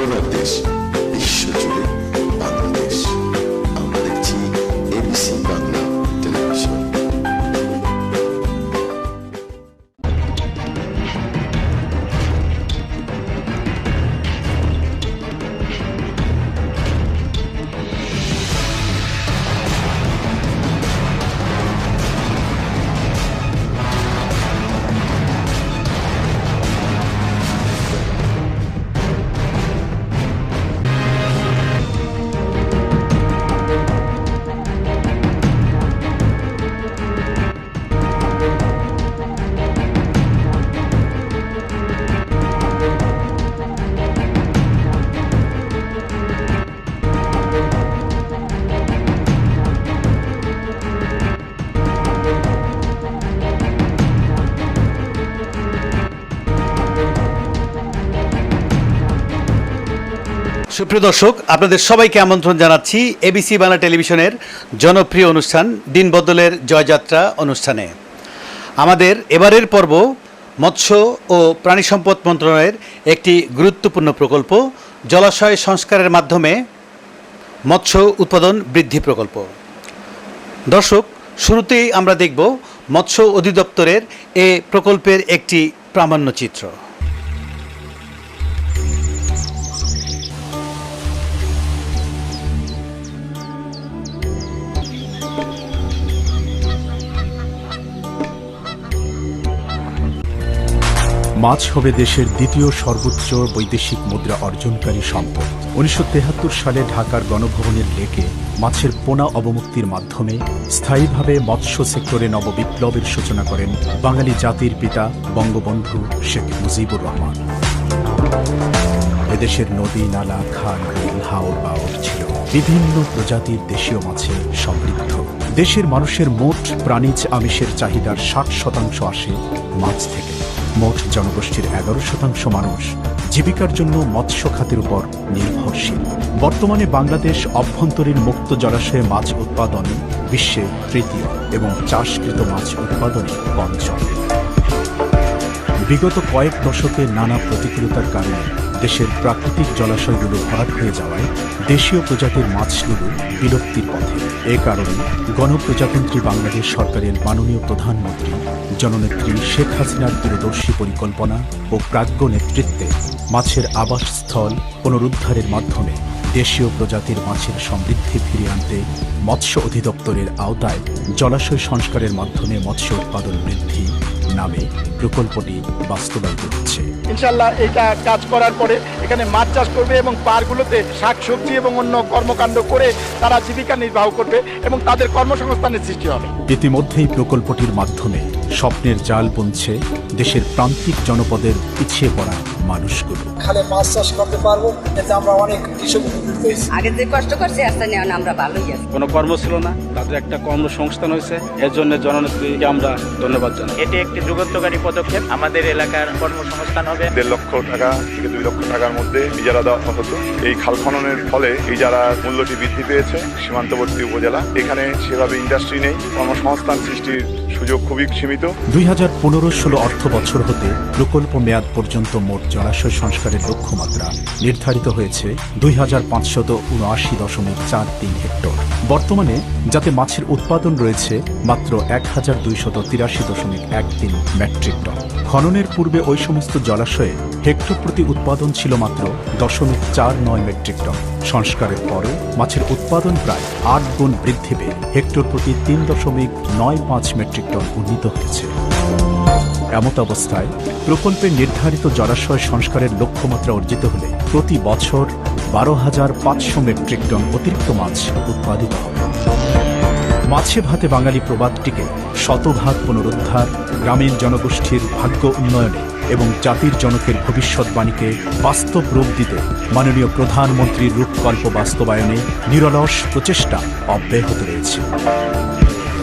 করার দেশ বিশ্বজুড়ে বাংলাদেশ। আমরা দেখছি এবিসি বাংলা টেলিভিশন। সুপ্রিয় দর্শক, আপনাদের সবাইকে আমন্ত্রণ জানাচ্ছি এবিসি বাংলা টেলিভিশনের জনপ্রিয় অনুষ্ঠান দিন বদলের জয়যাত্রা অনুষ্ঠানে। আমাদের এবারের পর্ব মৎস্য ও প্রাণী সম্পদ মন্ত্রণালয়ের একটি গুরুত্বপূর্ণ প্রকল্প জলাশয় সংস্কারের মাধ্যমে মৎস্য উৎপাদন বৃদ্ধি প্রকল্প। দর্শক, শুরুতেই আমরা দেখব মৎস্য অধিদপ্তরের এ প্রকল্পের একটি প্রামাণ্যচিত্র। মাছ হবে দেশের দ্বিতীয় সর্বোচ্চ বৈদেশিক মুদ্রা অর্জনকারী সম্পদ। 1973 সালে ঢাকার গণভবনের লেকে মাছের পোনা অবমুক্তির মাধ্যমে স্থায়ীভাবে মৎস্য সেক্টরে নববিপ্লবের সূচনা করেন বাঙালি জাতির পিতা বঙ্গবন্ধু শেখ মুজিবুর রহমান। এদেশের নদী, নালা, খাল, বিল, হাওর বাওর ছিল বিভিন্ন প্রজাতির দেশীয় মাছে সমৃদ্ধ। দেশের মানুষের মোট প্রাণীজ আমিষের চাহিদার 60% আসে মাছ থেকে। মোট জনগোষ্ঠীর 11% মানুষ জীবিকার জন্য মৎস্য খাতের উপর নির্ভরশীল। বর্তমানে বাংলাদেশ অভ্যন্তরীণ মুক্ত জলাশয়ে মাছ উৎপাদনে বিশ্বে তৃতীয় এবং চাষকৃত মাছ উৎপাদনে পঞ্চম। বিগত কয়েক দশকে নানা প্রতিকূলতার কারণে দেশের প্রাকৃতিক জলাশয়গুলো ভরাট হয়ে যাওয়ায় দেশীয় প্রজাতির মাছগুলো বিলুপ্তির পথে। এ কারণে গণপ্রজাতন্ত্রী বাংলাদেশ সরকারের মাননীয় প্রধানমন্ত্রী জননেত্রী শেখ হাসিনার দূরদর্শী পরিকল্পনা ও প্রাজ্ঞ নেতৃত্বে মাছের আবাসস্থল পুনরুদ্ধারের মাধ্যমে দেশীয় প্রজাতির মাছের সমৃদ্ধি ফিরিয়ে আনতে মৎস্য অধিদপ্তরের আওতায় জলাশয় সংস্কারের মাধ্যমে মৎস্য উৎপাদন বৃদ্ধি নামে প্রকল্পটি বাস্তবায়িত হচ্ছে। ইনশাআল্লাহ এটা কাজ করার পরে এখানে মাছ চাষ করবে এবং পাড়গুলোতে শাকসবজি এবং অন্য কর্মকাণ্ড করে তারা জীবিকা নির্বাহ করবে এবং তাদের কর্মসংস্থানের সৃষ্টি হবে। ইতিমধ্যেই প্রকল্পটির মাধ্যমে স্বপ্নের জাল বুনছে দেশের প্রান্তিক জনপদের পিছিয়ে পড়া মানুষগুলো। খালে মাছ চাষ করতে পারবো, এতে আমরা অনেক কৃষক উপকৃত হয়েছি। আগে যে কষ্ট করছি আস্তে নিয়ে আমরা ভালোই আছি। কোনো কর্ম ছিল না, তাদের একটা কর্মসংস্থান হয়েছে। এর জন্য জননেত্রীকে আমরা ধন্যবাদ জানাই। এটি একটি যুগান্তকারী পদক্ষেপ। আমাদের এলাকার কর্মসংস্থান হবে। 1.5 লক্ষ টাকা থেকে 2 লক্ষ টাকার মধ্যে ইজারা দেওয়া হতো। এই খাল খননের ফলে ইজারার মূল্যটি বৃদ্ধি পেয়েছে। সীমান্তবর্তী উপজেলা, এখানে সেভাবে ইন্ডাস্ট্রি নেই, কর্মসংস্থান সৃষ্টির সুযোগ খুবই সীমিত। 2015-16 অর্থ বছর হতে প্রকল্প মেয়াদ পর্যন্ত মোট জলাশয় সংস্কারের লক্ষ্যমাত্রা নির্ধারিত হয়েছে 2579.43 হেক্টর। বর্তমানে যাতে মাছের উৎপাদন রয়েছে মাত্র 1283.13 মেট্রিক টন। খননের পূর্বে ওই সমস্ত জলাশয়ে হেক্টর প্রতি উৎপাদন ছিল মাত্র 0.49 মেট্রিক টন। সংস্কারের পরে মাছের উৎপাদন প্রায় 8 গুণ বৃদ্ধি পেয়ে হেক্টর প্রতি 3.95 মেট্রিক টন উন্নীত হয়েছে। এমত অবস্থায় প্রকল্পের নির্ধারিত জলাশয় সংস্কারের লক্ষ্যমাত্রা অর্জিত হলে প্রতি বছর 12,500 মেট্রিক টন অতিরিক্ত মাছ উৎপাদিত হবে। মাছে ভাতে বাঙালি প্রবাদটিকে শতভাগ পুনরুদ্ধার, গ্রামীণ জনগোষ্ঠীর ভাগ্য উন্নয়নে এবং জাতির জনকের ভবিষ্যৎবাণীকে বাস্তব রূপ দিতে মাননীয় প্রধানমন্ত্রীর রূপকল্প বাস্তবায়নে নিরলস প্রচেষ্টা অব্যাহত রয়েছে।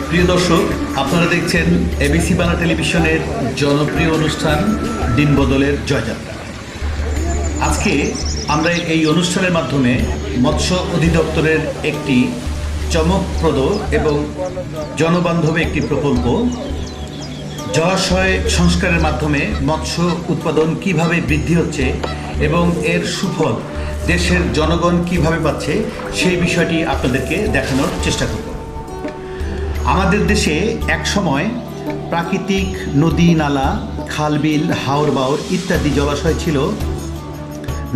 প্রিয় দর্শক, আপনারা দেখছেন এবিসি বাংলা টেলিভিশনের জনপ্রিয় অনুষ্ঠান দিন বদলের জয়যাত্রা। আজকে আমরা এই অনুষ্ঠানের মাধ্যমে মৎস্য অধিদপ্তরের একটি চমকপ্রদ এবং জনবান্ধব একটি প্রকল্প জলাশয় সংস্কারের মাধ্যমে মৎস্য উৎপাদন কিভাবে বৃদ্ধি হচ্ছে এবং এর সুফল দেশের জনগণ কিভাবে পাচ্ছে সেই বিষয়টি আপনাদেরকে দেখানোর চেষ্টা করব। আমাদের দেশে একসময় প্রাকৃতিক নদী নালা, খালবিল, হাওর বাওর ইত্যাদি জলাশয় ছিল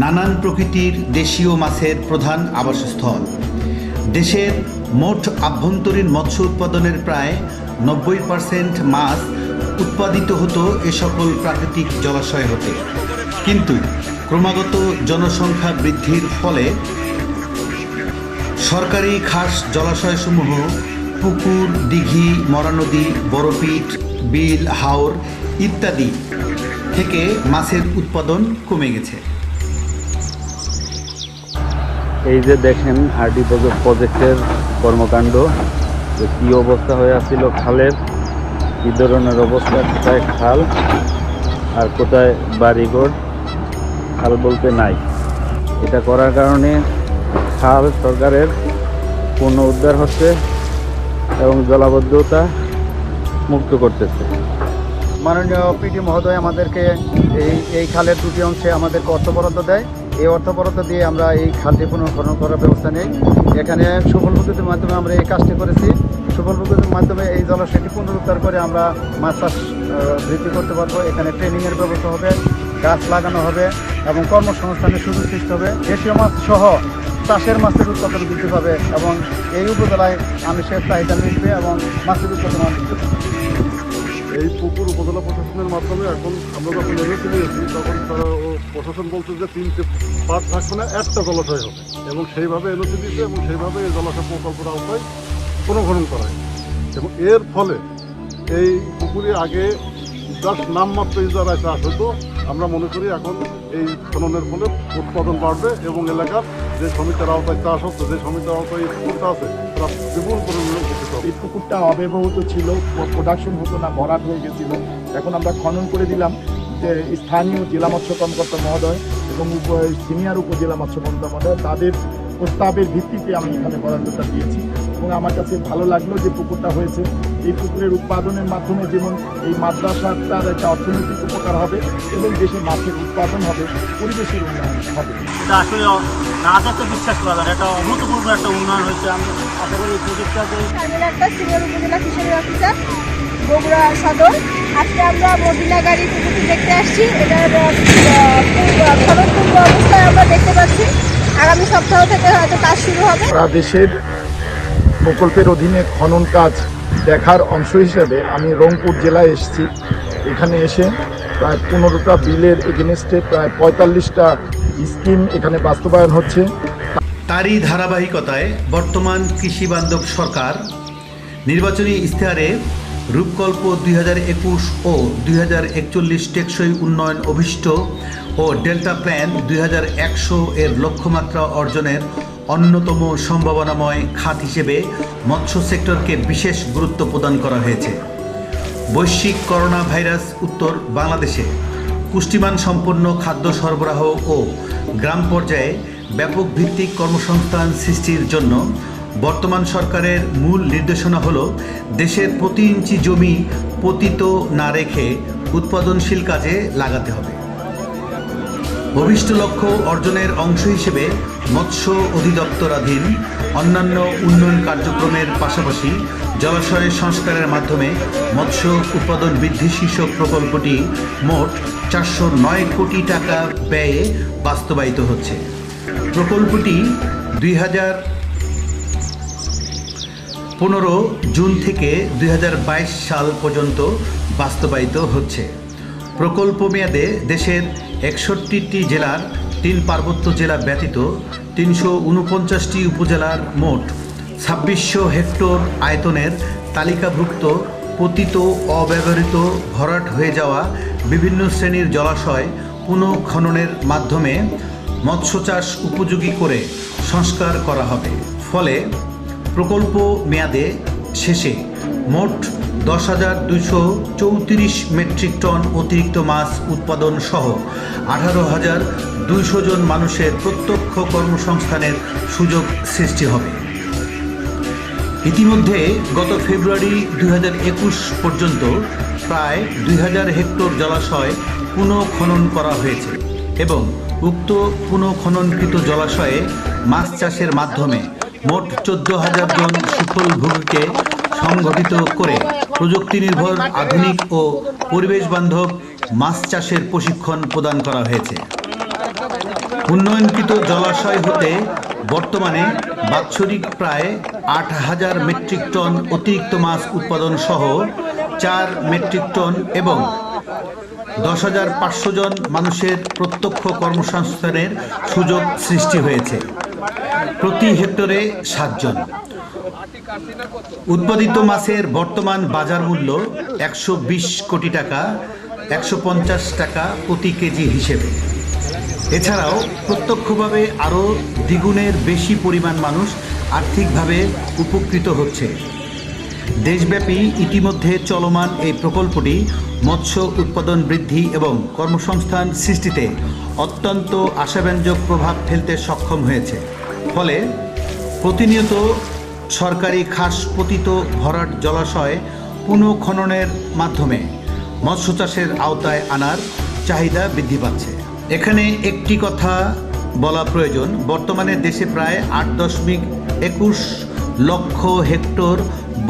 নানান প্রকৃতির দেশীয় মাছের প্রধান আবাসস্থল। দেশের মোট আভ্যন্তরীণ মৎস্য উৎপাদনের প্রায় 90% মাছ উৎপাদিত হতো এ সকল প্রাকৃতিক জলাশয় হতে। কিন্তু ক্রমাগত জনসংখ্যা বৃদ্ধির ফলে সরকারি খাস জলাশয়সমূহ পুকুর, দিঘি, মরা নদী, বড়পিট, বিল, হাওর ইত্যাদি থেকে মাছের উৎপাদন কমে গেছে। এই যে দেখেন আরডি প্রজেক্টের কর্মকাণ্ড, যে কী অবস্থা হয়ে আছিল খালের, কী ধরনের অবস্থা, কোথায় খাল আর কোথায় বাড়িঘর, খাল বলতে নাই। এটা করার কারণে খাল সরকারের পুনরুদ্ধার হচ্ছে এবং জলাবদ্ধতা মুক্ত করতেছে। মাননীয় পিডি মহোদয় আমাদেরকে এই খালের দুটি অংশে আমাদেরকে অর্থ বরাদ্দ দেয়। এই অর্থ বরাদ্দ দিয়ে আমরা এই খালটি পুনর্খনন করার ব্যবস্থা নেই। এখানে সুফল প্রকৃতির মাধ্যমে আমরা এই কাজটি করেছি। সুফল প্রকৃতির মাধ্যমে এই জলাশয়টি পুনরুদ্ধার করে আমরা মাছ চাষ বৃদ্ধি করতে পারবো। এখানে ট্রেনিংয়ের ব্যবস্থা হবে, গাছ লাগানো হবে এবং কর্মসংস্থানের সুযোগ সৃষ্টি হবে। দেশীয় মাছ সহ চাষের মাছের উৎপাদন বৃদ্ধি পাবে এবং এই উপজেলায় আমিষের চাহিদা মিটবে এবং মাছের উৎপাদন বৃদ্ধি পাবে। এই পুকুর উপজেলা প্রশাসনের মাধ্যমে এখন আমরা যখন এনওসি নিয়েছি তখন তারা প্রশাসন বলছে যে 3টে পার্ট থাকবে না, একটা জলাশয় হবে এবং সেইভাবে এনওসি দিয়েছে এবং সেইভাবে এই জলাশয় প্রকল্পের আওতায় পুনর্খনন করা হয়। এবং এর ফলে এই পুকুরে আগে জাস্ট নামমাত্র ইজারায় চাষ হতো। আমরা মনে করি এখন এই খননের ফলে উৎপাদন বাড়বে এবং এলাকার যে সমিতির আওতায় চাষ হচ্ছে, যে সমিতির আওতায় এই পুকুরটা আছে, তারা বিপুল পরিমাণে উপকৃত হবে। এই পুকুরটা অব্যবহৃত ছিল, প্রোডাকশন হতো না, ভরাট হয়ে গেছিল। এখন আমরা খনন করে দিলাম। যে স্থানীয় জেলা মৎস্য কর্মকর্তা মহোদয় এবং সিনিয়র উপজেলা মৎস্য কর্মকর্তা মহোদয় তাদের প্রস্তাবের ভিত্তিতে আমি এখানে বরাদ্দটা দিয়েছি এবং আমার কাছে ভালো লাগলো যে পুকুরটা হয়েছে। এই পুকুরের উৎপাদনের মাধ্যমে যেমন এই মাদ্রাসাটার একটা অর্থনৈতিক উপকার হবে এবং দেশে মাছের উৎপাদন হবে, পরিবেশের উন্নয়ন হবে। এটা আসলে না দেখতে বিশ্বাস করা যায়, এটা অভূতপূর্ব একটা উন্নয়ন হয়েছে। আমি আশা করি এই প্রজেক্টটাকে একটা সিনিয়র উপজেলা ফিশারি অফিসার বগুড়া সদর। আজকে আমরা মদিনাগাড়ি পুকুরটি দেখতে আসছি। এটার খনন পূর্ব অবস্থায় আমরা দেখতে পাচ্ছি। আগামী সপ্তাহ থেকে হয়তো কাজ শুরু হবে। সারা দেশের প্রকল্পের অধীনে খনন কাজ দেখার অংশ হিসেবে আমি রংপুর জেলায় এসেছি। এখানে এসে প্রায় 15টা বিলের এগেনস্টে প্রায় 45টা স্কিম এখানে বাস্তবায়ন হচ্ছে। তারই ধারাবাহিকতায় বর্তমান কৃষি বান্ধব সরকার নির্বাচনী ইশতেহারে রূপকল্প 2021 ও 2041 টেকসই উন্নয়ন অভিষ্ট ও ডেল্টা প্ল্যান 2100 এর লক্ষ্যমাত্রা অর্জনের অন্যতম সম্ভাবনাময় খাত হিসেবে মৎস্য সেক্টরকে বিশেষ গুরুত্ব প্রদান করা হয়েছে। বৈশ্বিক করোনা ভাইরাস উত্তর বাংলাদেশে পুষ্টিমান সম্পন্ন খাদ্য সরবরাহ ও গ্রাম পর্যায়ে ব্যাপক ভিত্তিক কর্মসংস্থান সৃষ্টির জন্য বর্তমান সরকারের মূল নির্দেশনা হলো দেশের প্রতি ইঞ্চি জমি পতিত না রেখে উৎপাদনশীল কাজে লাগাতে হবে। ভবিষ্ঠ লক্ষ্য অর্জনের অংশ হিসেবে মৎস্য অধিদপ্তরাধীন অন্যান্য উন্নয়ন কার্যক্রমের পাশাপাশি জলাশয় সংস্কারের মাধ্যমে মৎস্য উৎপাদন বৃদ্ধি শীর্ষক প্রকল্পটি মোট 409 কোটি টাকা ব্যয়ে বাস্তবায়িত হচ্ছে। প্রকল্পটি 2015 জুন থেকে 2022 সাল পর্যন্ত বাস্তবায়িত হচ্ছে। প্রকল্প মেয়াদে দেশের 61টি জেলার 3 পার্বত্য জেলা ব্যতীত 349টি উপজেলার মোট 2600 হেক্টর আয়তনের তালিকাভুক্ত পতিত, অব্যবহৃত, ভরাট হয়ে যাওয়া বিভিন্ন শ্রেণীর জলাশয় পুনঃখননের মাধ্যমে মৎস্য চাষ উপযোগী করে সংস্কার করা হবে। ফলে প্রকল্প মেয়াদে শেষে মোট 10,234 মেট্রিক টন অতিরিক্ত মাছ উৎপাদন সহ 18,200 জন মানুষের প্রত্যক্ষ কর্মসংস্থানের সুযোগ সৃষ্টি হবে। ইতিমধ্যে গত ফেব্রুয়ারি 2021 পর্যন্ত প্রায় 2000 হেক্টর জলাশয় পুনঃখনন করা হয়েছে এবং উক্ত পুনঃখননকৃত জলাশয়ে মাছ চাষের মাধ্যমে মোট 14,000 জন সুফলভোগীকে সংগঠিত করে প্রযুক্তি নির্ভর আধুনিক ও পরিবেশ বান্ধব মাছ চাষের প্রশিক্ষণ প্রদান করা হয়েছে। উন্নয়নকৃত জলাশয় হতে বর্তমানে বাৎসরিক প্রায় 8,000 মেট্রিক টন অতিরিক্ত মাছ উৎপাদন সহ 4 মেট্রিক টন এবং 10,500 জন মানুষের প্রত্যক্ষ কর্মসংস্থানের সুযোগ সৃষ্টি হয়েছে। প্রতি হেক্টরে 7 জন। উৎপাদিত মাছের বর্তমান বাজার মূল্য 120 কোটি টাকা, 150 টাকা প্রতি কেজি হিসেবে। এছাড়াও প্রত্যক্ষভাবে আরও দ্বিগুণের বেশি পরিমাণ মানুষ আর্থিকভাবে উপকৃত হচ্ছে। দেশব্যাপী ইতিমধ্যে চলমান এই প্রকল্পটি মৎস্য উৎপাদন বৃদ্ধি এবং কর্মসংস্থান সৃষ্টিতে অত্যন্ত আশাব্যঞ্জক প্রভাব ফেলতে সক্ষম হয়েছে। ফলে প্রতিনিয়ত সরকারি খাস পতিত ভরাট জলাশয় পুনঃখননের মাধ্যমে মৎস্য চাষের আওতায় আনার চাহিদা বৃদ্ধি পাচ্ছে। এখানে একটি কথা বলা প্রয়োজন, বর্তমানে দেশে প্রায় 8.21 লক্ষ হেক্টর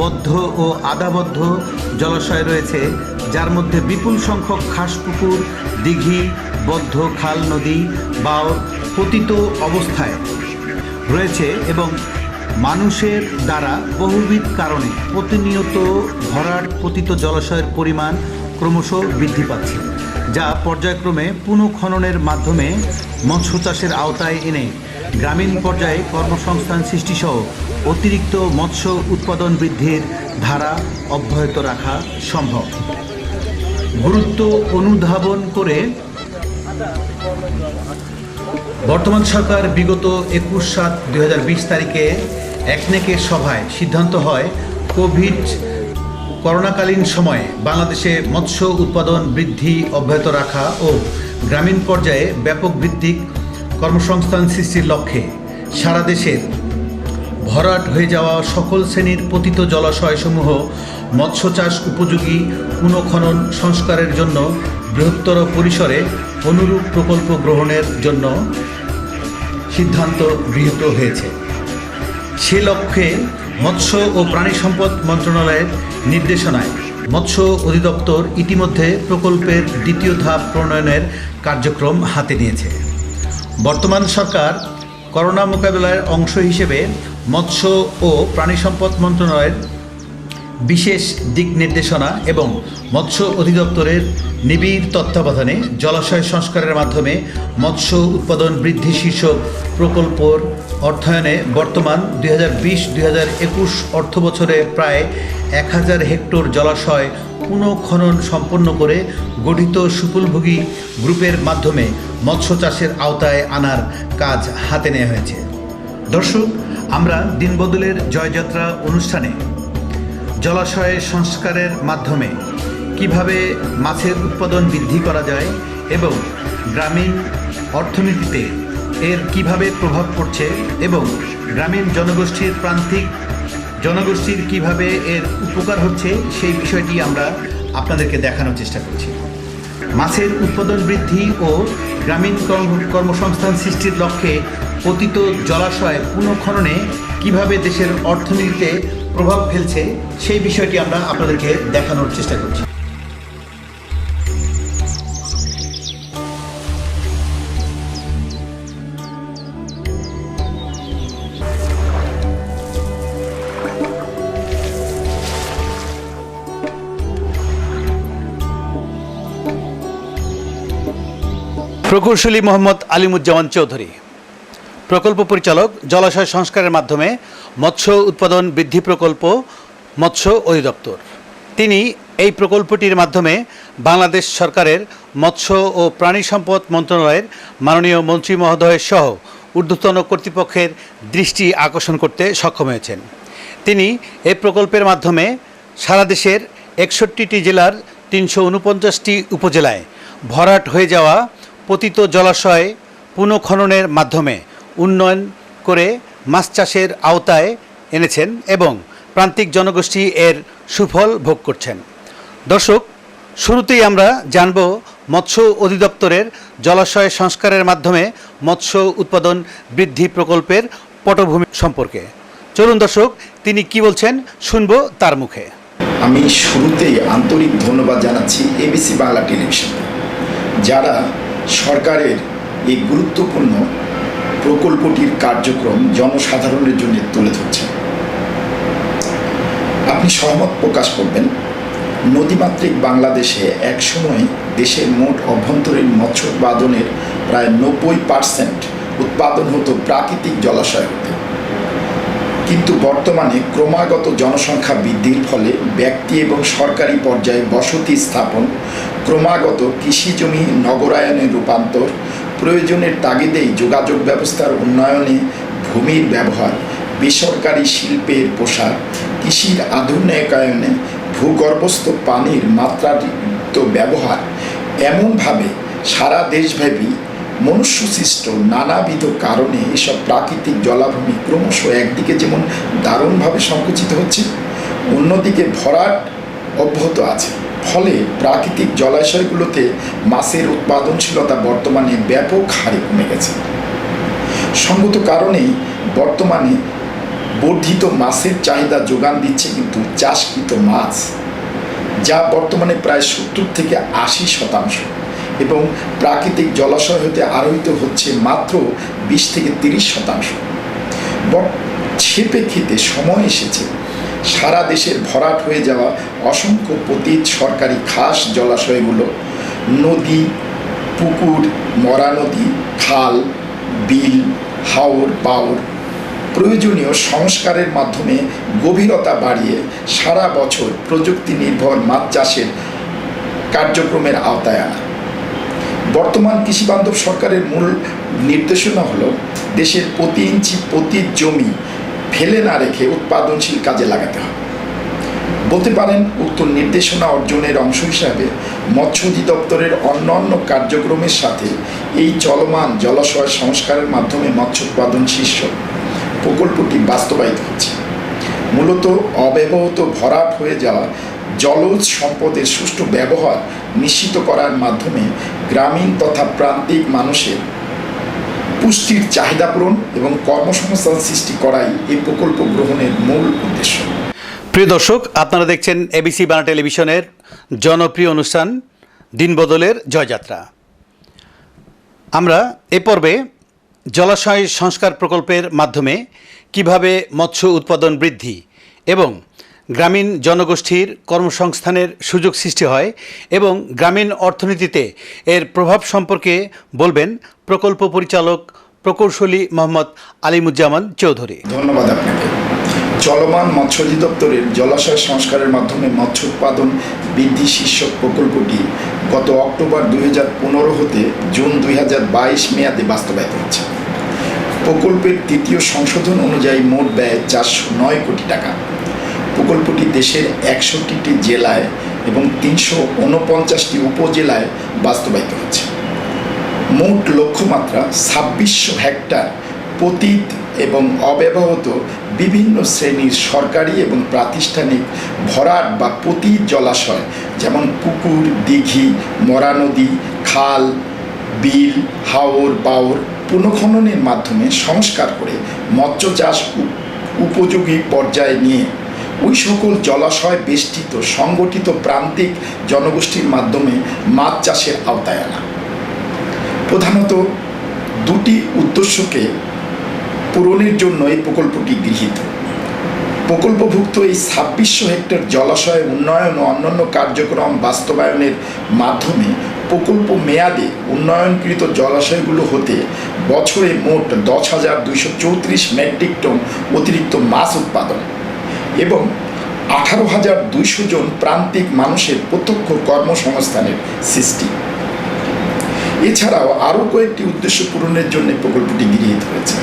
বদ্ধ ও আধাবদ্ধ জলাশয় রয়েছে, যার মধ্যে বিপুল সংখ্যক খাস পুকুর, দিঘি, বদ্ধ খাল, নদী, বাঁধ পতিত অবস্থায় রয়েছে এবং মানুষের দ্বারা বহুবিধ কারণে প্রতিনিয়ত ভরাট পতিত জলাশয়ের পরিমাণ ক্রমশ বৃদ্ধি পাচ্ছে, যা পর্যায়ক্রমে পুনঃখননের মাধ্যমে মৎস্য চাষের আওতায় এনে গ্রামীণ পর্যায়ে কর্মসংস্থান সৃষ্টিসহ অতিরিক্ত মৎস্য উৎপাদন বৃদ্ধির ধারা অব্যাহত রাখা সম্ভব। গুরুত্ব অনুধাবন করে বর্তমান সরকার বিগত 21/7/2020 তারিখে একনেকের সভায় সিদ্ধান্ত হয় করোনাকালীন সময়ে বাংলাদেশে মৎস্য উৎপাদন বৃদ্ধি অব্যাহত রাখা ও গ্রামীণ পর্যায়ে ব্যাপক ভিত্তিক কর্মসংস্থান সৃষ্টির লক্ষ্যে সারা দেশের ভরাট হয়ে যাওয়া সকল শ্রেণীর পতিত জলাশয়সমূহ মৎস্য চাষ উপযোগী পুনঃখনন সংস্কারের জন্য বৃহত্তর পরিসরে অনুরূপ প্রকল্প গ্রহণের জন্য সিদ্ধান্ত গৃহীত হয়েছে। সে লক্ষ্যে মৎস্য ও প্রাণী সম্পদ মন্ত্রণালয়ের নির্দেশনায় মৎস্য অধিদপ্তর ইতিমধ্যে প্রকল্পের দ্বিতীয় ধাপ প্রণয়নের কার্যক্রম হাতে নিয়েছে। বর্তমান সরকার করোনা মোকাবিলার অংশ হিসেবে মৎস্য ও প্রাণী সম্পদ মন্ত্রণালয়ের বিশেষ দিক নির্দেশনা এবং মৎস্য অধিদপ্তরের নিবিড় তত্ত্বাবধানে জলাশয় সংস্কারের মাধ্যমে মৎস্য উৎপাদন বৃদ্ধি শীর্ষক প্রকল্পর অর্থায়নে বর্তমান 2020-2021 অর্থবছরে প্রায় 1,000 হেক্টর জলাশয় পুনঃখনন সম্পন্ন করে গঠিত সুফলভোগী গ্রুপের মাধ্যমে মৎস্য চাষের আওতায় আনার কাজ হাতে নেওয়া হয়েছে। দর্শক, আমরা দিনবদলের জয়যাত্রা অনুষ্ঠানে জলাশয় সংস্কারের মাধ্যমে কিভাবে মাছের উৎপাদন বৃদ্ধি করা যায় এবং গ্রামীণ অর্থনীতিতে এর কিভাবে প্রভাব পড়ছে এবং গ্রামীণ জনগোষ্ঠীর প্রান্তিক জনগোষ্ঠীর কিভাবে এর উপকার হচ্ছে সেই বিষয়টি আমরা আপনাদেরকে দেখানোর চেষ্টা করছি। মাছের উৎপাদন বৃদ্ধি ও গ্রামীণ কর্মসংস্থান সৃষ্টির লক্ষ্যে পতিত জলাশয় পুনঃখননে কিভাবে দেশের অর্থনীতিতে প্রভাব ফেলছে সেই বিষয়টি আমরা আপনাদেরকে দেখানোর চেষ্টা করছি। প্রকৌশলী মোহাম্মদ আলিমুজ্জামান চৌধুরী, প্রকল্প পরিচালক, জলাশয় সংস্কারের মাধ্যমে মৎস্য উৎপাদন বৃদ্ধি প্রকল্প, মৎস্য অধিদপ্তর। তিনি এই প্রকল্পটির মাধ্যমে বাংলাদেশ সরকারের মৎস্য ও প্রাণী সম্পদ মন্ত্রণালয়ের মাননীয় মন্ত্রী মহোদয় সহ ঊর্ধ্বতন কর্তৃপক্ষের দৃষ্টি আকর্ষণ করতে সক্ষম হয়েছেন। তিনি এই প্রকল্পের মাধ্যমে সারা দেশের 61টি জেলার 349টি উপজেলায় ভরাট হয়ে যাওয়া পতিত জলাশয় পুনঃখননের মাধ্যমে উন্নয়ন করে মাছ চাষের আওতায় এনেছেন এবং প্রান্তিক জনগোষ্ঠী এর সুফল ভোগ করছেন। দর্শক, শুরুতেই আমরা জানব মৎস্য অধিদপ্তরের জলাশয় সংস্কারের মাধ্যমে মৎস্য উৎপাদন বৃদ্ধি প্রকল্পের পটভূমি সম্পর্কে। চলুন দর্শক, তিনি কি বলছেন শুনবো তার মুখে। আমি শুরুতেই আন্তরিক ধন্যবাদ জানাচ্ছি এবিসি বাংলা টেলিভিশন, যারা সরকারের এই গুরুত্বপূর্ণ প্রকল্পটির কার্যক্রম জনসাধারণের জন্য তুলে ধরছেন। আপনি সহমত প্রকাশ করবেন, নদীমাতৃক বাংলাদেশে একসময় দেশের মোট অভ্যন্তরীণ মৎস্য উৎপাদনের প্রায় 90% উৎপাদন হতো প্রাকৃতিক জলাশয় হতে। কিন্তু বর্তমানে ক্রমাগত জনসংখ্যা বৃদ্ধির ফলে ব্যক্তি এবং সরকারি পর্যায়ে বসতি স্থাপন, ক্রমাগত কৃষি জমি নগরায়নে রূপান্তর, প্রয়োজনের তাগিদেই যোগাযোগ ব্যবস্থার উন্নয়নে ভূমির ব্যবহার, বেসরকারি শিল্পের প্রসার, কৃষির আধুনিকায়নে ভূগর্ভস্থ পানির মাত্রাতিরিক্ত ব্যবহার, এমনভাবে সারা দেশব্যাপী মনুষ্যসৃষ্ট নানাবিধ কারণে এসব প্রাকৃতিক জলাভূমি ক্রমশ একদিকে যেমন দারুণভাবে সংকুচিত হচ্ছে, অন্যদিকে ভরাট অব্যাহত আছে। ফলে প্রাকৃতিক জলাশয়গুলোতে মাছের উৎপাদনশীলতা বর্তমানে ব্যাপক হারে কমে গেছে। সঙ্গত কারণেই বর্তমানে বর্ধিত মাছের চাহিদা যোগান দিচ্ছে কিন্তু চাষকৃত মাছ, যা বর্তমানে প্রায় 70 থেকে 80% এবং প্রাকৃতিক জলাশয় হতে আরোহিত হচ্ছে মাত্র 20 থেকে 30%। সে প্রেক্ষিতে সময় এসেছে সারা দেশের ভরাট হয়ে যাওয়া অসংখ্য পতিত সরকারি খাস জলাশয়গুলো, নদী, পুকুর, মরা নদী, খাল, বিল, হাওর, বাওর প্রয়োজনীয় সংস্কারের মাধ্যমে গভীরতা বাড়িয়ে সারা বছর প্রযুক্তি নির্ভর মাছ চাষের কার্যক্রমের আওতায় আনা। বর্তমান কৃষিবান্ধব সরকারের মূল নির্দেশনা হলো দেশের প্রতি ইঞ্চি পতিত জমি ফেলে না রেখে উৎপাদনশীল কাজে লাগাতে হবে। বলতে পারেন উক্ত নির্দেশনা অর্জনের অংশ হিসাবে মৎস্য অধিদপ্তরের অন্যান্য কার্যক্রমের সাথে এই চলমান জলাশয় সংস্কারের মাধ্যমে মৎস্য উৎপাদন শীর্ষক প্রকল্পটি বাস্তবায়িত হচ্ছে। মূলত অব্যবহৃত ভরাট হয়ে যাওয়া জলজ সম্পদের সুষ্ঠু ব্যবহার নিশ্চিত করার মাধ্যমে গ্রামীণ তথা প্রান্তিক মানুষের পুষ্টির চাহিদা পূরণ এবং কর্মসংস্থান সৃষ্টি করাই এই প্রকল্প গ্রহণের মূল উদ্দেশ্য। প্রিয় দর্শক, আপনারা দেখছেন এবিসি বাংলা টেলিভিশনের জনপ্রিয় অনুষ্ঠান দিনবদলের জয়যাত্রা। আমরা এ পর্বে জলাশয় সংস্কার প্রকল্পের মাধ্যমে কিভাবে মৎস্য উৎপাদন বৃদ্ধি এবং গ্রামীণ জনগোষ্ঠীর কর্মসংস্থানের সুযোগ সৃষ্টি হয় এবং গ্রামীণ অর্থনীতিতে এর প্রভাব সম্পর্কে বলবেন প্রকল্প পরিচালক প্রকৌশলী মোহাম্মদ আলিমুজ্জামান চৌধুরী। ধন্যবাদ আপনাকে। চলমান মৎস্য অধিদপ্তরের জলাশয় সংস্কারের মাধ্যমে মৎস্য উৎপাদন বৃদ্ধি শীর্ষক প্রকল্পটি গত অক্টোবর 2015 হতে জুন 2022 মেয়াদে বাস্তবায়িত হচ্ছে। প্রকল্পের তৃতীয় সংশোধন অনুযায়ী মোট ব্যয় 409 কোটি টাকা। প্রকল্পটি দেশের 61টি জেলায় এবং 349টি উপজেলায় বাস্তবায়িত হচ্ছে। মোট লক্ষ্যমাত্রা 2600 হেক্টর পতিত এবং অব্যবহৃত বিভিন্ন শ্রেণীর সরকারি এবং প্রাতিষ্ঠানিক ভরাট বা পতিত জলাশয়, যেমন পুকুর, দিঘি, মরা নদী, খাল, বিল, হাওর, বাওর পুনঃখননের মাধ্যমে সংস্কার করে মৎস্য চাষ উপযোগী পর্যায়ে নিয়ে ওই সকল জলাশয় বেষ্টিত সংগঠিত প্রান্তিক জনগোষ্ঠীর মাধ্যমে মাছ চাষের আওতায় আনা। প্রধানত দুটি উদ্দেশ্যকে পূরণের জন্য এই প্রকল্পটি গৃহীত। প্রকল্পভুক্ত এই 2600 হেক্টর জলাশয় উন্নয়ন ও অন্যান্য কার্যক্রম বাস্তবায়নের মাধ্যমে প্রকল্প মেয়াদে উন্নয়নকৃত জলাশয়গুলো হতে বছরে মোট 10,234 মেট্রিক টন অতিরিক্ত মাছ উৎপাদন এবং 18,200 জন প্রান্তিক মানুষের প্রত্যক্ষ কর্মসংস্থানের সৃষ্টি। এছাড়াও আরও কয়েকটি উদ্দেশ্য পূরণের জন্য প্রকল্পটি গৃহীত হয়েছে।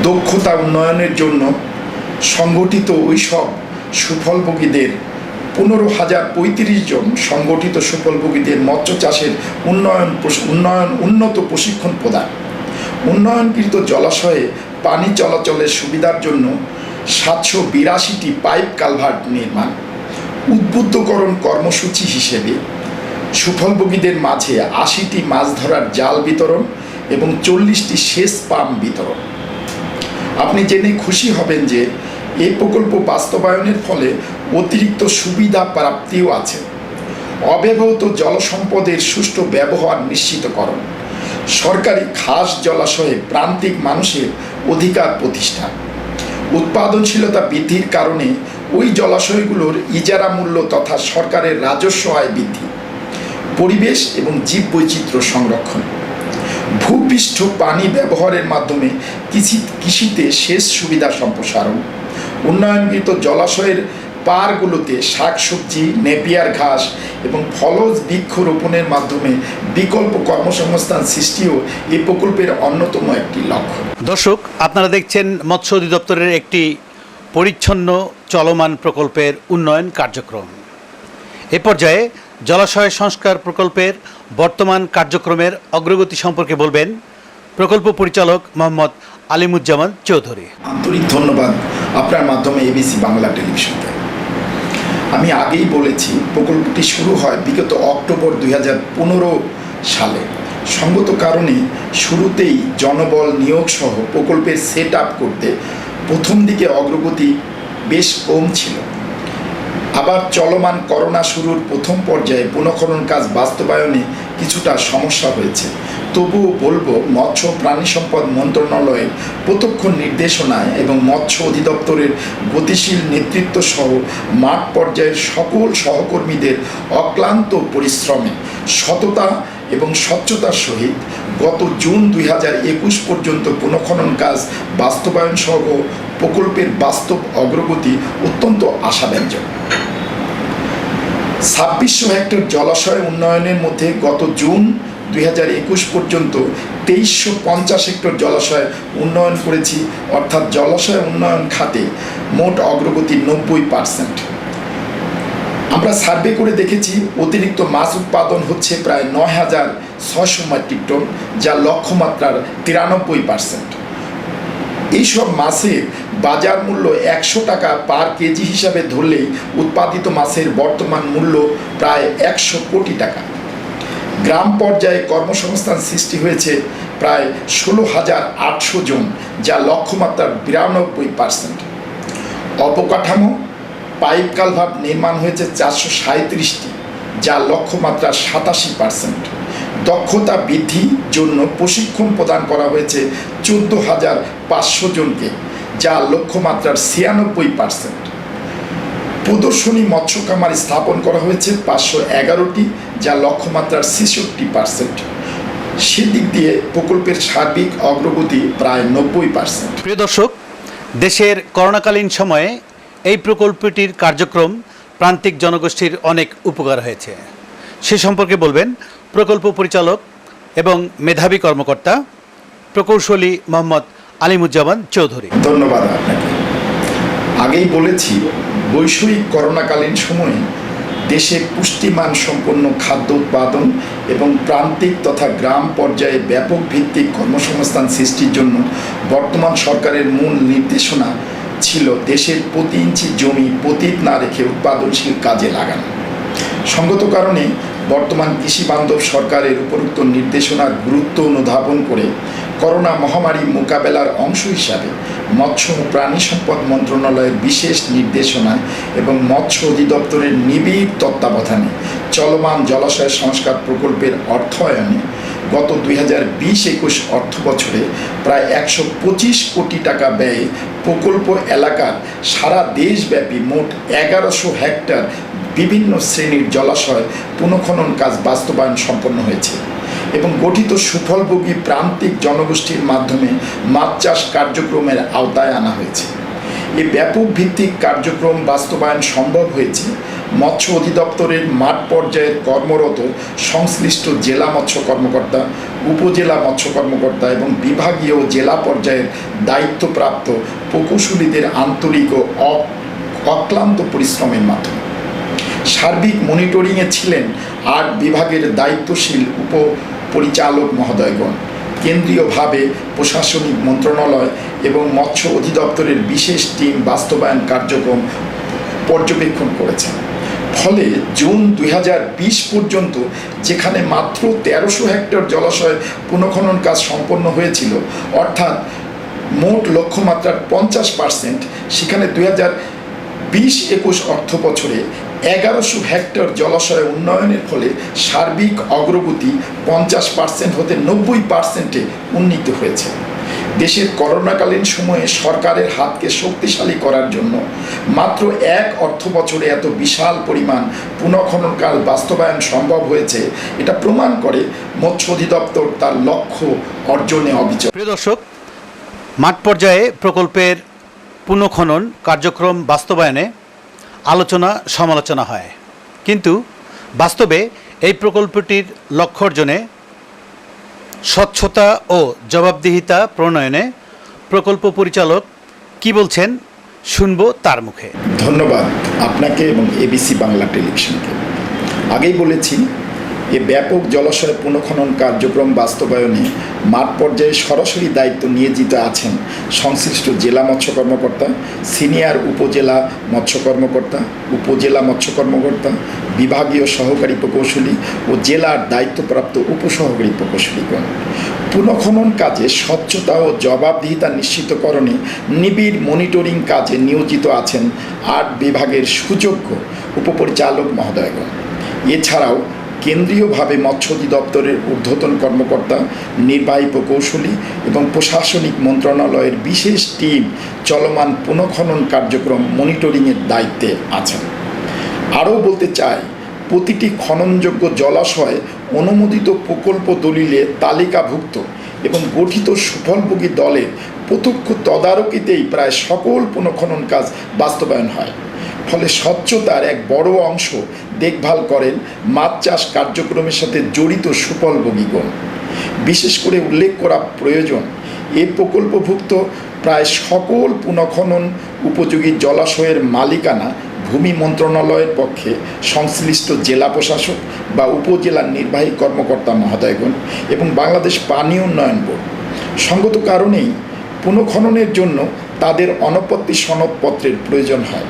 দক্ষতা উন্নয়নের জন্য সংগঠিত ওইসব সুফলভোগীদের 15,035 জন সংগঠিত সুফলভোগীদের মৎস্য চাষের উন্নত প্রশিক্ষণ প্রদান, উন্নয়নকৃত জলাশয়ে পানি চলাচলের সুবিধার জন্য 782টি পাইপ কালভার্ট নির্মাণ, উদ্বুদ্ধকরণ কর্মসূচি হিসেবে সুফলভোগীদের মাঝে ৮০টি মাছ ধরার জাল বিতরণ এবং ৪০টি সেচ পাম্প বিতরণ। আপনি জেনে খুশি হবেন যে এই প্রকল্প বাস্তবায়নের ফলে অতিরিক্ত সুবিধা প্রাপ্তিও আছে। অব্যবহৃত জলসম্পদের সুষ্ঠু ব্যবহার নিশ্চিতকরণ, সরকারি খাস জলাশয়ে প্রান্তিক মানুষের অধিকার প্রতিষ্ঠা, উৎপাদনশীলতা বৃদ্ধির কারণে ওই জলাশয়গুলোর ইজারা মূল্য তথা সরকারের রাজস্ব আয় বৃদ্ধি, পরিবেশ এবং জীববৈচিত্র্য সংরক্ষণ, ভূপৃষ্ঠ পানি ব্যবহারের মাধ্যমে কৃষিতে সেচ সুবিধা সম্প্রসারণ, উন্নয়নকৃত জলাশয়ের পাড়গুলোতে শাকসবজি, নেপিয়ার ঘাস এবং ফলজ বৃক্ষরোপণের মাধ্যমে বিকল্প কর্মসংস্থান সৃষ্টিও এই প্রকল্পের অন্যতম একটি লক্ষ্য। দর্শক, আপনারা দেখছেন মৎস্য অধিদপ্তরের একটি পরিচ্ছন্ন চলমান প্রকল্পের উন্নয়ন কার্যক্রম। এ পর্যায়ে জলাশয় সংস্কার প্রকল্পের বর্তমান কার্যক্রমের অগ্রগতি সম্পর্কে বলবেন প্রকল্প পরিচালক মোহাম্মদ আলিমুজ্জামান চৌধুরী। আন্তরিক ধন্যবাদ আপনার মাধ্যমে এবিসি বাংলা টেলিভিশনকে। আমি আগেই বলেছি, প্রকল্পটি শুরু হয় বিগত অক্টোবর 2015 সালে। সঙ্গত কারণে শুরুতেই জনবল নিয়োগ সহ প্রকল্পের সেট আপ করতে প্রথম দিকে অগ্রগতি বেশ কম ছিল। আবার চলমান করোনা শুরুর প্রথম পর্যায়ে পুনঃখনন কাজ বাস্তবায়নে কিছুটা সমস্যা হয়েছে। তবুও বলবো, মৎস্য প্রাণী সম্পদ মন্ত্রণালয়ের প্রত্যক্ষ নির্দেশনায় এবং মৎস্য অধিদপ্তরের গতিশীল নেতৃত্ব সহ মাঠ পর্যায়ের সকল সহকর্মীদের অক্লান্ত পরিশ্রমে, সততা এবং স্বচ্ছতার সহিত গত জুন 2021 পর্যন্ত পুনঃখনন কাজ বাস্তবায়ন সহ প্রকল্পের বাস্তব অগ্রগতি অত্যন্ত আশাব্যঞ্জক। 2600 হেক্টর জলাশয় উন্নয়নের মধ্যে গত জুন 2021 পর্যন্ত 2350 হেক্টর জলাশয় উন্নয়ন করেছি, অর্থাৎ জলাশয় উন্নয়ন খাতে মোট অগ্রগতি 90%। আমরা সার্ভে করে দেখেছি অতিরিক্ত মাছ উৎপাদন হচ্ছে প্রায় 9600 মেট্রিক টন, যা লক্ষ্যমাত্রার 93%। এইসব মাছের বাজার মূল্য 100 টাকা পার কেজি হিসাবে ধরলেই উৎপাদিত মাছের বর্তমান মূল্য প্রায় 100 কোটি টাকা। গ্রাম পর্যায়ে কর্মসংস্থান সৃষ্টি হয়েছে প্রায় 16,800 জন, যা লক্ষ্যমাত্রার 92%। অবকাঠামো পাইপ কালভার্ট নির্মাণ হয়েছে 437টি, যা লক্ষ্যমাত্রার 87%। দক্ষতা বৃদ্ধির জন্য প্রশিক্ষণ প্রদান করা হয়েছে 14,500 জনকে, যা লক্ষ্যমাত্রার 96%। প্রদর্শনী মৎস্য খামার স্থাপন করা হয়েছে 511টি, যা লক্ষ্যমাত্রার 66%। সেদিক দিয়ে প্রকল্পের সার্বিক অগ্রগতি প্রায় 90%। প্রিয় দর্শক, দেশের করোনাকালীন সময়ে এই প্রকল্পটির কার্যক্রম প্রান্তিক জনগোষ্ঠীর অনেক উপকার হয়েছে। সে সম্পর্কে বলবেন প্রকল্প পরিচালক এবং মেধাবী কর্মকর্তা প্রকৌশলী মোহাম্মদ আলিমুজ্জামান চৌধুরী। ধন্যবাদ আপনাকে। আগেই বলেছি, বৈশ্বিক করোনাকালীন সময়ে দেশে পুষ্টিমান সম্পন্ন খাদ্য উৎপাদন এবং প্রান্তিক তথা গ্রাম পর্যায়ে ব্যাপক ভিত্তিক কর্মসংস্থান সৃষ্টির জন্য বর্তমান সরকারের মূল নির্দেশনা ছিল দেশের প্রতি ইঞ্চি জমি পতিত না রেখে উৎপাদনশীল কাজে লাগানো। সঙ্গত কারণে বর্তমান কৃষি বান্ধব সরকারের উপরোক্ত নির্দেশনার গুরুত্ব অনুধাবন করে করোনা মহামারী মোকাবেলার অংশ হিসাবে মৎস্য ও প্রাণী সম্পদ মন্ত্রণালয়ের বিশেষ নির্দেশনায় এবং মৎস্য অধিদপ্তরের নিবিড় তত্ত্বাবধানে চলমান জলাশয় সংস্কার প্রকল্পের অর্থায়নে গত 2020-21 অর্থ বছরে প্রায় 125 কোটি টাকা ব্যয়ে প্রকল্প এলাকার সারা দেশব্যাপী মোট 1100 হেক্টর বিভিন্ন শ্রেণীর জলাশয় পুনঃখনন কাজ বাস্তবায়ন সম্পন্ন হয়েছে এবং গঠিত সুফলভোগী প্রান্তিক জনগোষ্ঠীর মাধ্যমে মাছ চাষ কার্যক্রমের আওতায় আনা হয়েছে। এই ব্যাপক ভিত্তিক কার্যক্রম বাস্তবায়ন সম্ভব হয়েছে মৎস্য অধিদপ্তরের মাঠ পর্যায়ের কর্মরত সংশ্লিষ্ট জেলা মৎস্য কর্মকর্তা, উপজেলা মৎস্য কর্মকর্তা এবং বিভাগীয় জেলা পর্যায়ের দায়িত্বপ্রাপ্ত প্রকৌশলীদের আন্তরিক ও অক্লান্ত পরিশ্রমের মাধ্যমে। সার্বিক মনিটরিংয়ে ছিলেন 8 বিভাগের দায়িত্বশীল উপপরিচালক মহোদয়গণ। কেন্দ্রীয়ভাবে প্রশাসনিক মন্ত্রণালয় এবং মৎস্য অধিদপ্তরের বিশেষ টিম বাস্তবায়ন কার্যক্রম পর্যবেক্ষণ করেছেন। ফলে জুন 2020 পর্যন্ত যেখানে মাত্র 1300 হেক্টর জলাশয় পুনঃখনন কাজ সম্পন্ন হয়েছিল, অর্থাৎ মোট লক্ষ্যমাত্রার 50%, সেখানে 2020-21 অর্থ বছরে 1100 হেক্টর জলাশয় উন্নয়নের ফলে সার্বিক অগ্রগতি 50% হতে 90%-এ উন্নীত হয়েছে। দেশের করোনাকালীন সময়ে সরকারের হাতকে শক্তিশালী করার জন্য মাত্র এক অর্থ বছরে এত বিশাল পরিমাণ পুনঃখনন কাজ বাস্তবায়ন সম্ভব হয়েছে। এটা প্রমাণ করে মৎস্য অধিদপ্তর তার লক্ষ্য অর্জনে অবিচল। প্রিয় দর্শক, মাঠ পর্যায়ে প্রকল্পের পুনঃখনন কার্যক্রম বাস্তবায়নে আলোচনা সমালোচনা হয়, কিন্তু বাস্তবে এই প্রকল্পটির লক্ষ্য অর্জনে স্বচ্ছতা ও জবাবদিহিতা প্রণয়নে প্রকল্প পরিচালক কি বলছেন শুনব তার মুখে। ধন্যবাদ আপনাকে এবং এবিসি বাংলা টেলিভিশনকে। আগেই বলেছি, এ ব্যাপক জলাশয় পুনঃখনন কার্যক্রম বাস্তবায়নে মাঠ পর্যায়ে সরাসরি দায়িত্ব নিয়োজিত আছেন সংশ্লিষ্ট জেলা মৎস্য কর্মকর্তা, সিনিয়র উপজেলা মৎস্য কর্মকর্তা, উপজেলা মৎস্য কর্মকর্তা, বিভাগীয় সহকারী প্রকৌশলী ও জেলার দায়িত্বপ্রাপ্ত উপসহকারী প্রকৌশলীগণ। পুনঃখনন কাজে স্বচ্ছতা ও জবাবদিহিতা নিশ্চিতকরণে নিবিড় মনিটরিং কাজে নিয়োজিত আছেন 8 বিভাগের সুযোগ্য উপপরিচালক মহোদয়গণ। এছাড়াও কেন্দ্রীয়ভাবে মৎস্য অধিদপ্তরের ঊর্ধ্বতন কর্মকর্তা, নির্বাহী প্রকৌশলী এবং প্রশাসনিক মন্ত্রণালয়ের বিশেষ টিম চলমান পুনঃখনন কার্যক্রম মনিটরিংয়ের দায়িত্বে আছেন। আরও বলতে চাই, প্রতিটি খননযোগ্য জলাশয় অনুমোদিত প্রকল্প দলিলে তালিকাভুক্ত এবং গঠিত সুফলভোগী দলের প্রত্যক্ষ তদারকিতেই প্রায় সকল পুনঃখনন কাজ বাস্তবায়ন হয়। ফলে স্বচ্ছতার এক বড় অংশ দেখভাল করেন মাছ চাষ কার্যক্রমের সাথে জড়িত সুফলভোগীগণ। বিশেষ করে উল্লেখ করা প্রয়োজন, এই প্রকল্পভুক্ত প্রায় সকল পুনঃখনন উপযোগী জলাশয়ের মালিকানা ভূমি মন্ত্রণালয়ের পক্ষে সংশ্লিষ্ট জেলা প্রশাসক বা উপজেলার নির্বাহী কর্মকর্তা মহোদয়গণ এবং বাংলাদেশ পানি উন্নয়ন বোর্ড। সঙ্গত কারণেই পুনঃখননের জন্য তাদের অনপত্তি সনদপত্রের প্রয়োজন হয়।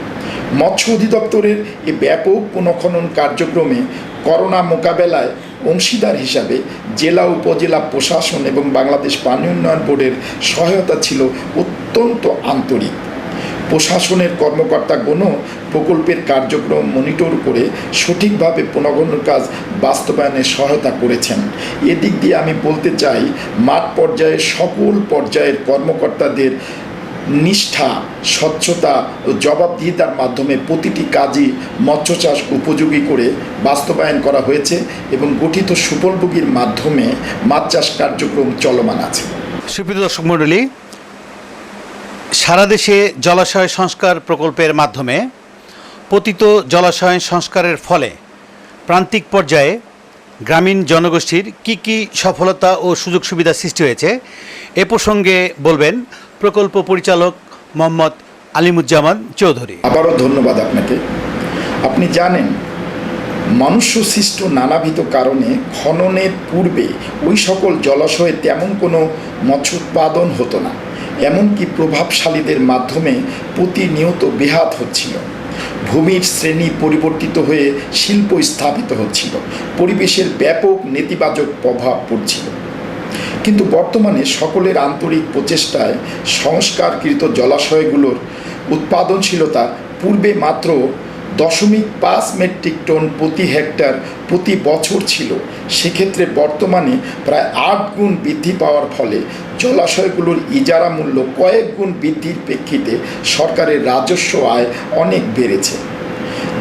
মৎস্য অধিদপ্তরের এই ব্যাপক পুনঃখনন কার্যক্রমে করোনা মোকাবেলায় অংশীদার হিসাবে জেলা উপজেলা প্রশাসন এবং বাংলাদেশ পানি উন্নয়ন বোর্ডের সহায়তা ছিল অত্যন্ত আন্তরিক। প্রশাসনের কর্মকর্তাগণও প্রকল্পের কার্যক্রম মনিটর করে সঠিকভাবে পুনঃখনন কাজ বাস্তবায়নে সহায়তা করেছেন। এদিক দিয়ে আমি বলতে চাই, মাঠ পর্যায়ে সকল পর্যায়ের কর্মকর্তাদের নিষ্ঠা, স্বচ্ছতা ও জবাবদিহিতার মাধ্যমে প্রতিটি কাজই মৎস্য চাষ উপযোগী করে বাস্তবায়ন করা হয়েছে এবং গঠিত সুফলভোগীর মাধ্যমে মাছ চাষ কার্যক্রম চলমান আছে। সুপ্রিয় দর্শক মণ্ডলী, সারা দেশে জলাশয় সংস্কার প্রকল্পের মাধ্যমে পতিত জলাশয় সংস্কারের ফলে প্রান্তিক পর্যায়ে গ্রামীণ জনগোষ্ঠীর কি সফলতা ও সুযোগ সুবিধা সৃষ্টি হয়েছে এ প্রসঙ্গে বলবেন প্রকল্প পরিচালক মোহাম্মদ আলিমুজ্জামান চৌধুরী। আবারও ধন্যবাদ আপনাকে। আপনি জানেন, মনুষ্যসৃষ্ট নানাবিধ কারণে খননের পূর্বে ওই সকল জলাশয়ে তেমন কোনো মৎস্য উৎপাদন হতো না, এমনকি প্রভাবশালীদের মাধ্যমে প্রতিনিয়ত বেহাত হচ্ছিল। ভূমির শ্রেণী পরিবর্তিত হয়ে শিল্প স্থাপিত হচ্ছিল, পরিবেশের ব্যাপক নেতিবাচক প্রভাব পড়ছিল। কিন্তু বর্তমানে সকলের আন্তরিক প্রচেষ্টায় সংস্কারকৃত জলাশয়গুলোর উৎপাদনশীলতা পূর্বে মাত্র 0.5 মেট্রিক টন প্রতি হেক্টর প্রতি বছর ছিল, সেক্ষেত্রে বর্তমানে প্রায় 8 গুণ বৃদ্ধি পাওয়ার ফলে জলাশয়গুলোর ইজারা মূল্য কয়েক গুণ বৃদ্ধির প্রেক্ষিতে সরকারের রাজস্ব আয় অনেক বেড়েছে।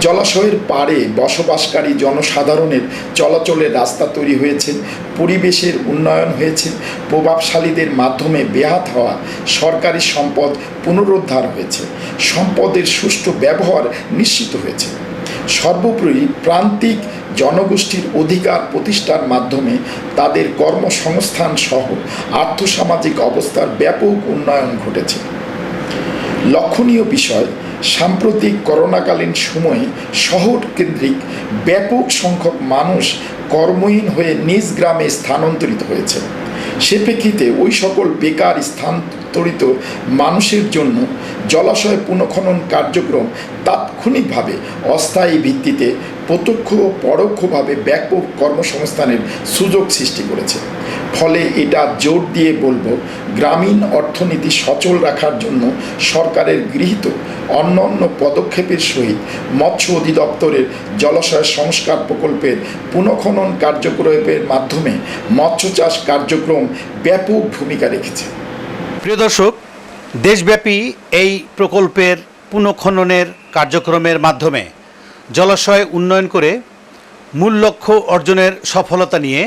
জলাশয়ের পাড়ে বসবাসকারী জনসাধারণের চলাচলের রাস্তা তৈরি হয়েছে, পরিবেশের উন্নয়ন হয়েছে, প্রভাবশালীদের মাধ্যমে বেহাত হওয়া সরকারি সম্পদ পুনরুদ্ধার হয়েছে, সম্পদের সুষ্ঠু ব্যবহার নিশ্চিত হয়েছে। সর্বোপরি প্রান্তিক জনগোষ্ঠীর অধিকার প্রতিষ্ঠার মাধ্যমে তাদের কর্মসংস্থান সহ আর্থসামাজিক অবস্থার ব্যাপক উন্নয়ন ঘটেছে। লক্ষণীয় বিষয়, সাম্প্রতিক করোনাকালীন সময়ে শহর কেন্দ্রিক ব্যাপক সংখ্যক মানুষ কর্মহীন হয়ে নিজ গ্রামে স্থানান্তরিত হয়েছে। সে প্রেক্ষিতে ওই সকল বেকার স্থানান্তরিত মানুষের জন্য জলাশয় পুনঃখনন কার্যক্রম তাৎক্ষণিকভাবে অস্থায়ী ভিত্তিতে প্রত্যক্ষ ও পরোক্ষভাবে ব্যাপক কর্মসংস্থানের সুযোগ সৃষ্টি করেছে। ফলে এটা জোর দিয়ে বলবো, গ্রামীণ অর্থনীতি সচল রাখার জন্য সরকারের গৃহীত অন্যান্য পদক্ষেপের সহিত মৎস্য অধিদপ্তরের জলাশয় সংস্কার প্রকল্পের পুনঃখনন কার্যক্রমের মাধ্যমে মৎস্য চাষ কার্যক্রম ব্যাপক ভূমিকা রেখেছে। প্রিয় দর্শক, দেশব্যাপী এই প্রকল্পের পুনঃখননের কার্যক্রমের মাধ্যমে জলাশয় উন্নয়ন করে মূল লক্ষ্য অর্জনের সফলতা নিয়ে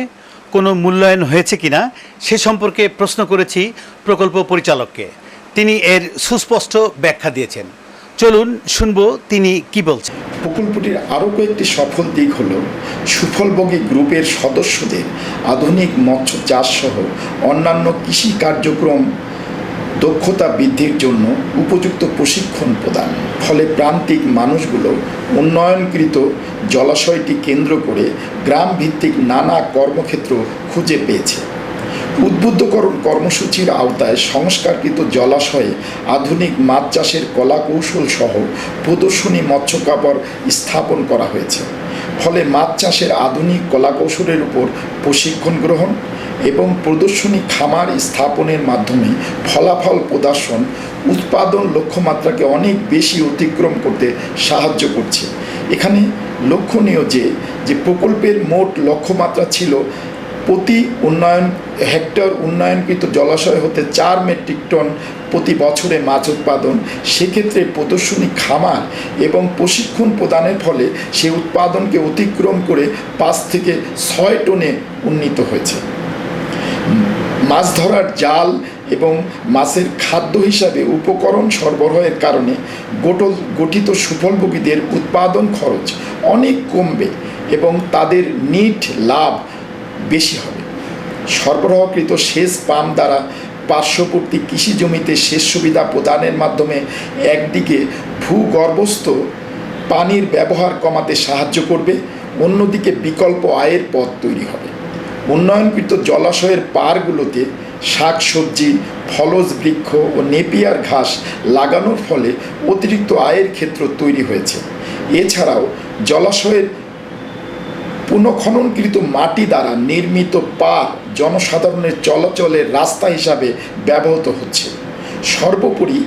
কোনো মূল্যায়ন হয়েছে কিনা সে সম্পর্কে প্রশ্ন করেছি প্রকল্প পরিচালককে। তিনি এর সুস্পষ্ট ব্যাখ্যা দিয়েছেন। চলুন শুনবো তিনি কি বলছেন। প্রকল্পটির আরও কয়েকটি সফল দিক হল সুফলভোগী গ্রুপের সদস্যদের আধুনিক মৎস্য চাষ সহ অন্যান্য কৃষি কার্যক্রম দক্ষতা বৃদ্ধির জন্য উপযুক্ত প্রশিক্ষণ প্রদান। ফলে প্রান্তিক মানুষগুলো উন্নয়নকৃত জলাশয়টি কেন্দ্র করে গ্রাম ভিত্তিক নানা কর্মক্ষেত্র খুঁজে পেয়েছে। উদ্বুদ্ধকরণ কর্মসূচির আওতায় সংস্কারকৃত জলাশয়ে আধুনিক মাছ চাষের কলাকৌশল সহ প্রদর্শনী মৎস্য কাপড় স্থাপন করা হয়েছে। ফলে মাছ চাষের আধুনিক কলাকৌশলের উপর প্রশিক্ষণ গ্রহণ এবং প্রদর্শনী খামার স্থাপনের মাধ্যমে ফলাফল প্রদর্শন উৎপাদন লক্ষ্যমাত্রাকে অনেক বেশি অতিক্রম করতে সাহায্য করছে। এখানে লক্ষণীয় যে প্রকল্পের মোট লক্ষ্যমাত্রা ছিল প্রতি হেক্টর উন্নয়নকৃত জলাশয় হতে 4 মেট্রিক টন প্রতি বছরে মাছ উৎপাদন। সেক্ষেত্রে প্রদর্শনী খামার এবং প্রশিক্ষণ প্রদানের ফলে সে উৎপাদনকে অতিক্রম করে 5 থেকে 6 টনে উন্নীত হয়েছে। মাছ ধরার জাল এবং মাছের খাদ্য হিসাবে উপকরণ সরবরাহের কারণে গঠিত সুফলভোগীদের উৎপাদন খরচ অনেক কমবে এবং তাদের নিট লাভ বেশি হবে। সরবরাহকৃত সেচ পাম্প দ্বারা পার্শ্ববর্তী কৃষি জমিতে সেচ সুবিধা প্রদানের মাধ্যমে একদিকে ভূগর্ভস্থ পানির ব্যবহার কমাতে সাহায্য করবে, অন্যদিকে বিকল্প আয়ের পথ তৈরি হবে। উন্নয়নকৃত জলাশয়ের পাড়গুলোতে শাকসবজি, ফলজ বৃক্ষ ও নেপিয়ার ঘাস লাগানোর ফলে অতিরিক্ত আয়ের ক্ষেত্র তৈরি হয়েছে। এছাড়াও জলাশয়ের পুনঃখননকৃত মাটি দ্বারা নির্মিত পাড় জনসাধারণের চলাচলের রাস্তা হিসাবে ব্যবহৃত হচ্ছে। সর্বোপরি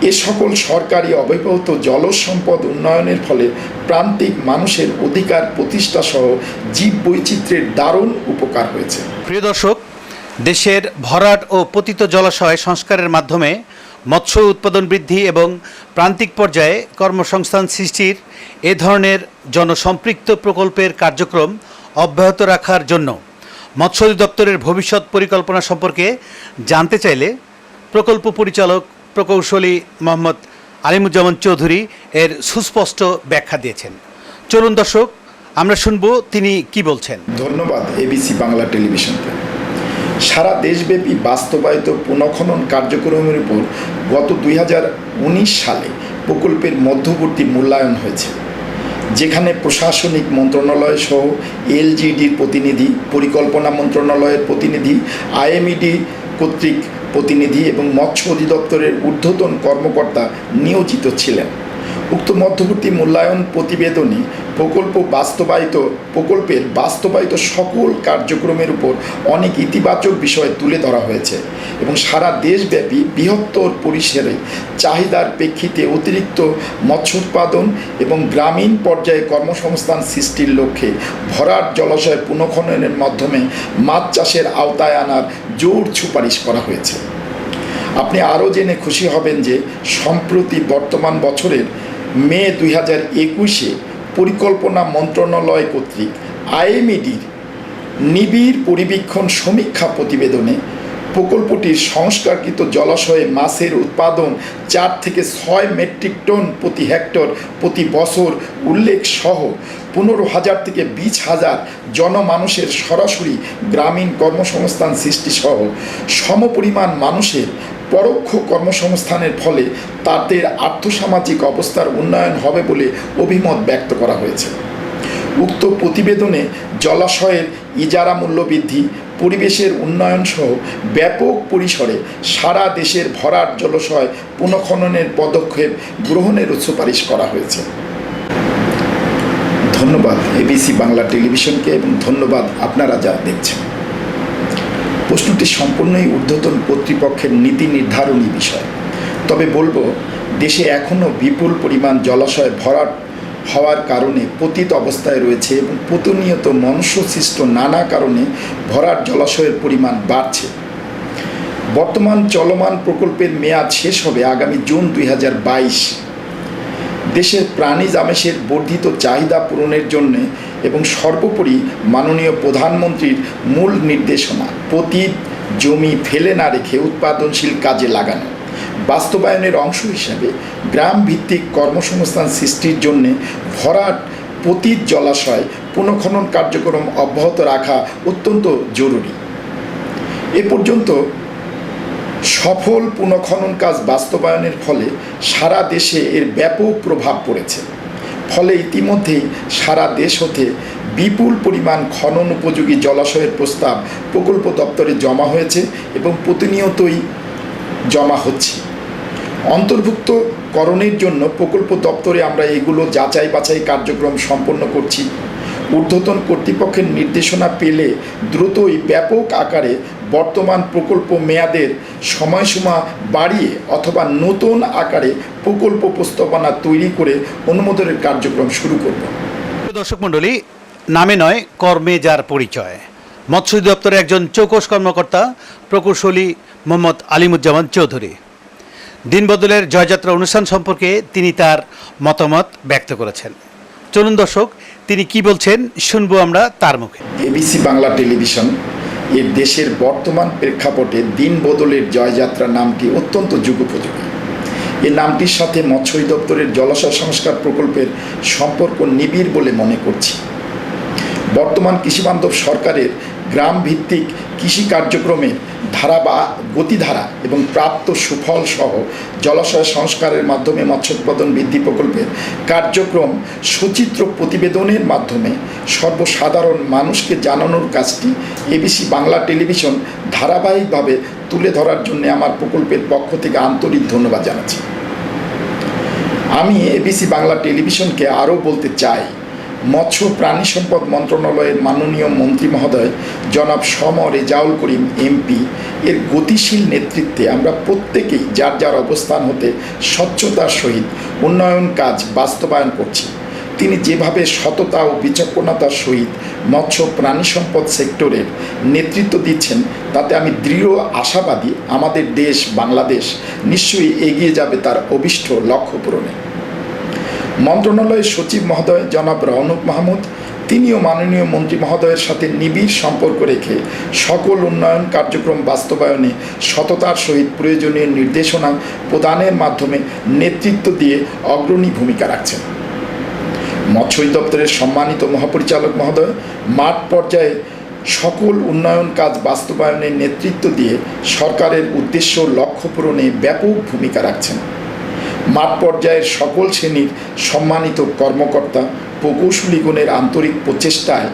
এ সকল সরকারি অব্যাহত জলজ সম্পদ উন্নয়নের ফলে প্রান্তিক মানুষের অধিকার প্রতিষ্ঠা সহ জীব বৈচিত্র্যের দারুণ উপকার হয়েছে। প্রিয় দর্শক, দেশের ভরাট ও পতিত জলাশয় সংস্কারের মাধ্যমে মৎস্য উৎপাদন বৃদ্ধি এবং প্রান্তিক পর্যায়ে কর্মসংস্থান সৃষ্টির এ ধরনের জনসম্পৃক্ত প্রকল্পের কার্যক্রম অব্যাহত রাখার জন্য মৎস্য অধিদপ্তরের ভবিষ্যৎ পরিকল্পনা সম্পর্কে জানতে চাইলে প্রকল্প পরিচালক প্রকৌশলী মোহাম্মদ আলিমুজ্জামান চৌধুরী এর সুস্পষ্ট ব্যাখ্যা দিয়েছেন। চলুন দর্শক, আমরা শুনবো তিনি কি বলছেন। ধন্যবাদ এবিসি বাংলা টেলিভিশনকে। সারা দেশব্যাপী বাস্তবায়িত পুনঃখনন কার্যক্রমের উপর গত 2019 সালে প্রকল্পের মধ্যবর্তী মূল্যায়ন হয়েছে, যেখানে প্রশাসনিক মন্ত্রণালয় সহ এলজিডির প্রতিনিধি, পরিকল্পনা মন্ত্রণালয়ের প্রতিনিধি, আইএমইডি কর্তৃক প্রতিনিধি এবং মৎস্য অধিদপ্তরের ঊর্ধ্বতন কর্মকর্তা নিয়োজিত ছিলেন। উক্ত মধ্যবর্তী মূল্যায়ন প্রতিবেদনে প্রকল্পের বাস্তবায়িত সকল কার্যক্রমের উপর অনেক ইতিবাচক বিষয় তুলে ধরা হয়েছে এবং সারা দেশব্যাপী বৃহত্তর পরিসরে চাহিদার প্রেক্ষিতে অতিরিক্ত মৎস্য উৎপাদন এবং গ্রামীণ পর্যায়ে কর্মসংস্থান সৃষ্টির লক্ষ্যে ভরাট জলাশয় পুনঃখননের মাধ্যমে মাছ চাষের আওতায় আনার জোর সুপারিশ করা হয়েছে। আপনি আরও জেনে খুশি হবেন যে সম্প্রতি বর্তমান বছরের মে 2021-এ পরিকল্পনা মন্ত্রণালয় কর্তৃক আইএমইডির নিবিড় পরিবীক্ষণ সমীক্ষা প্রতিবেদনে প্রকল্পটির সংস্কারকৃত জলাশয়ে মাছের উৎপাদন 4 থেকে 6 মেট্রিক টন প্রতি হেক্টর প্রতি বছর উল্লেখ সহ 15,000 থেকে 20,000 জনমানুষের সরাসরি গ্রামীণ কর্মসংস্থান সৃষ্টি সহ সমপরিমাণ মানুষের পরোক্ষ কর্মসংস্থানের ফলে তাদের আর্থসামাজিক অবস্থার উন্নয়ন হবে বলে অভিমত ব্যক্ত করা হয়েছে। উক্ত প্রতিবেদনে জলাশয়ের ইজারা মূল্য বৃদ্ধি, পরিবেশের উন্নয়ন সহ ব্যাপক পরিসরে সারা দেশের ভরাট জলাশয় পুনঃখননের পদক্ষেপ গ্রহণেরও সুপারিশ করা হয়েছে। ধন্যবাদ এবিসি বাংলা টেলিভিশনকে এবং ধন্যবাদ আপনারা যা দেখছেন। প্রশ্নটি সম্পূর্ণই ঊর্ধ্বতন কর্তৃপক্ষের নীতি নির্ধারণী বিষয়। তবে বলবো, দেশে এখনও বিপুল পরিমাণ জলাশয় ভরাট হওয়ার কারণে পতিত অবস্থায় রয়েছে এবং প্রতিনিয়ত মনুষ্যসৃষ্ট নানা কারণে ভরাট জলাশয়ের পরিমাণ বাড়ছে। বর্তমান চলমান প্রকল্পের মেয়াদ শেষ হবে আগামী জুন 2022। দেশের প্রাণীজ আমিষের বর্ধিত চাহিদা পূরণের জন্য এবং সর্বোপরি মাননীয় প্রধানমন্ত্রীর মূল নির্দেশনা পতিত জমি ফেলে না রেখে উৎপাদনশীল কাজে লাগানো বাস্তবায়নের অংশ হিসাবে গ্রাম ভিত্তিক কর্মসংস্থান সৃষ্টির জন্য ভরাট পতিত জলাশয় পুনঃখনন কার্যক্রম অব্যাহত রাখা অত্যন্ত জরুরি। এ পর্যন্ত সফল পুনঃখনন কাজ বাস্তবায়নের ফলে সারা দেশে এর ব্যাপক প্রভাব পড়েছে। ফলে ইতিমধ্যেই সারা দেশ হতে বিপুল পরিমাণ খনন উপযোগী জলাশয়ের প্রস্তাব প্রকল্প দপ্তরে জমা হয়েছে এবং প্রতিনিয়তই জমা হচ্ছে। অন্তর্ভুক্তকরণের জন্য প্রকল্প দপ্তরে আমরা এগুলো যাচাই বাছাই কার্যক্রম সম্পন্ন করছি। ঊর্ধ্বতন কর্তৃপক্ষের নির্দেশনা পেলে দ্রুতই ব্যাপক আকারে বর্তমান প্রকল্প মেয়াদের সময়সীমা বাড়িয়ে অথবা নতুন আকারে প্রকল্প প্রস্তাবনা তৈরি করে অনুমোদনের কার্যক্রম শুরু করব। দর্শক মণ্ডলী, নামে নয় কর্মে যার পরিচয়। মৎস্য দপ্তরের একজন চৌকস কর্মকর্তা প্রকৌশলী মোহাম্মদ আলিমুজ্জামান চৌধুরী দিনবদলের জয়যাত্রা অনুষ্ঠান সম্পর্কে তিনি তার মতামত ব্যক্ত করেছেন। চলুন দর্শক, তিনি কি বলছেন শুনবো আমরা তার মুখে। এবিসি বাংলা টেলিভিশন এর দেশের বর্তমান প্রেক্ষাপটে দিনবদলের জয়যাত্রা নামটি অত্যন্ত যুগোপযোগী। এই নামটির সাথে মৎস্য দপ্তরের জলাশয় সংস্কার প্রকল্পের সম্পর্ক নিবিড় বলে মনে করছি। বর্তমান কৃষিবান্ধব সরকারের গ্রাম ভিত্তিক কৃষি কার্যক্রমের গতিধারা এবং প্রাপ্ত সুফল সহ জলাশয় সংস্কারের মাধ্যমে মৎস্য উৎপাদন বৃদ্ধি প্রকল্পের কার্যক্রম সচিত্র প্রতিবেদনের মাধ্যমে সর্বসাধারণ মানুষকে জানানোর কাজটি এবিসি বাংলা টেলিভিশন ধারাবাহিকভাবে তুলে ধরার জন্য আমার প্রকল্পের পক্ষ থেকে আন্তরিক ধন্যবাদ জানাচ্ছি। আমি এবিসি বাংলা টেলিভিশনকে আরও বলতে চাই, মৎস্য প্রাণী সম্পদ মন্ত্রণালয়ের মাননীয় মন্ত্রী মহোদয় জনাব সম রেজাউল করিম এমপি এর গতিশীল নেতৃত্বে আমরা প্রত্যেকেই যার যার অবস্থান হতে স্বচ্ছতার সহিত উন্নয়ন কাজ বাস্তবায়ন করছি। তিনি যেভাবে সততা ও বিচক্ষণতার সহিত মৎস্য প্রাণী সম্পদ সেক্টরের নেতৃত্ব দিচ্ছেন, তাতে আমি দৃঢ় আশাবাদী আমাদের দেশ বাংলাদেশ নিশ্চয়ই এগিয়ে যাবে তার অভীষ্ট লক্ষ্য পূরণে। মন্ত্রণালয়ের সচিব মহোদয় জনাব রওনক মাহমুদ, তিনিও মাননীয় মন্ত্রী মহোদয়ের সাথে নিবিড় সম্পর্ক রেখে সকল উন্নয়ন কার্যক্রম বাস্তবায়নে সততার সহিত প্রয়োজনীয় নির্দেশনা প্রদানের মাধ্যমে নেতৃত্ব দিয়ে অগ্রণী ভূমিকা রাখছেন। মৎস্য দপ্তরের সম্মানিত মহাপরিচালক মহোদয় মাঠ পর্যায়ে সকল উন্নয়ন কাজ বাস্তবায়নের নেতৃত্ব দিয়ে সরকারের উদ্দেশ্য লক্ষ্য পূরণে ব্যাপক ভূমিকা রাখছেন। মাঠ পর্যায়ের সকল শ্রেণীর সম্মানিত কর্মকর্তা প্রকৌশলীগণের আন্তরিক প্রচেষ্টায়